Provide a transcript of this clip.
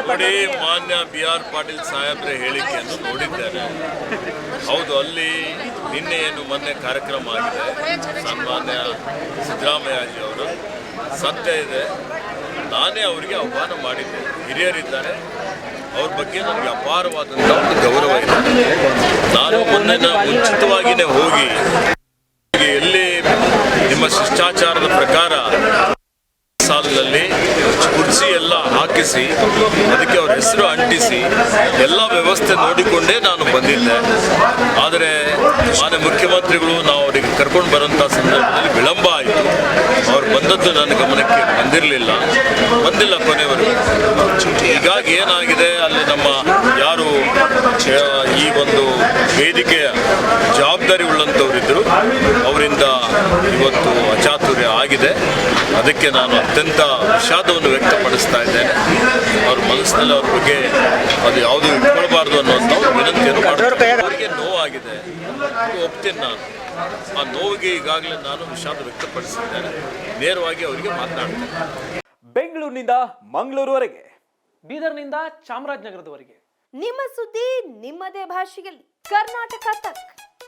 ನೋಡಿ, ಮಾನ್ಯ BR ಪಾಟೀಲ್ ಸಾಹೇಬ್ರ ಹೇಳಿಕೆಯನ್ನು ನೋಡಿದ್ದೇನೆ. ಹೌದು, ಅಲ್ಲಿ ನಿನ್ನೆ ಮೊನ್ನೆ ಕಾರ್ಯಕ್ರಮ ಆಗಿದೆ. ಸನ್ಮಾನ್ಯ ಸಿದ್ದರಾಮಯ್ಯಜಿ ಅವರು ಸತ್ಯ ಇದೆ. ನಾನೇ ಅವರಿಗೆ ಆಹ್ವಾನ ಮಾಡಿದ್ದೆ. ಹಿರಿಯರಿದ್ದಾರೆ, ಅವ್ರ ಬಗ್ಗೆ ನನಗೆ ಅಪಾರವಾದಂಥ ಒಂದು ಗೌರವ ಇದೆ. ನಾನು ಮುಂಚಿತವಾಗಿಯೇ ಹೋಗಿ ಎಲ್ಲಿ ನಿಮ್ಮ ಶಿಷ್ಟಾಚಾರದ ಪ್ರಕಾರ ಸಾಲಿನಲ್ಲಿ ಕುರ್ಚಿ ಎಲ್ಲ ಹಾಕಿಸಿ ಅದಕ್ಕೆ ಅವ್ರ ಹೆಸರು ಅಂಟಿಸಿ ಎಲ್ಲ ವ್ಯವಸ್ಥೆ ನೋಡಿಕೊಂಡೇ ನಾನು ಬಂದಿದ್ದೆ. ಆದರೆ ಮಾನ್ಯ ಮುಖ್ಯಮಂತ್ರಿಗಳು ನಾವು ಅವರಿಗೆ ಕರ್ಕೊಂಡು ಬರೋಂಥ ಸಂದರ್ಭದಲ್ಲಿ ವಿಳಂಬ ಆಯಿತು. ಅವ್ರು ಬಂದದ್ದು ನನ್ನ ಗಮನಕ್ಕೆ ಬಂದಿಲ್ಲ ಕೊನೆಯವರೆಗೂ. ಹೀಗಾಗಿ ಏನಾಗಿದೆ, ಅಲ್ಲಿ ನಮ್ಮ ಯಾರು ಈ ಒಂದು ವೇದಿಕೆಯ ಜವಾಬ್ದಾರಿ ಉಳ್ಳಂಥವರಿದ್ದರು, ಅವರಿಂದ ಇವತ್ತು ಅಚಾತುರ್ಯ ಆಗಿದೆ. ಅದಕ್ಕೆ ನಾನು ಅತ್ಯಂತ ವಿಷಾದವನ್ನು ವ್ಯಕ್ತಪಡಿಸ್ತಾ ಇದ್ದೇನೆ. ಅವ್ರ ಮನಸ್ಸಿನಲ್ಲಿ ಅವ್ರ ಬಗ್ಗೆ ಅದು ಯಾವುದು ಇಟ್ಕೊಳ್ಬಾರ್ದು ಅನ್ನೋಂಥ ವಿನಂತಿಯನ್ನು ಮಾಡ್ತಾರೆ. ಅವರಿಗೆ ನೋವಾಗಿದೆ, ಒಪ್ತೀನಿ ನಾನು. ಆ ನೋವಿಗೆ ಈಗಾಗಲೇ ನಾನು ವಿಷಾದ ವ್ಯಕ್ತಪಡಿಸಿದ್ದೇನೆ. ನೇರವಾಗಿ ಅವರಿಗೆ ಮಾತನಾಡ್ತೇನೆ. ಬೆಂಗಳೂರಿನಿಂದ ಮಂಗಳೂರುವರೆಗೆ, ಬೀದರ್ನಿಂದ ಚಾಮರಾಜನಗರದವರೆಗೆ ನಿಮ್ಮ ಸುದ್ದಿ ನಿಮ್ಮದೇ ಭಾಷೆಯಲ್ಲಿ. ಕರ್ನಾಟಕ ತಕ್.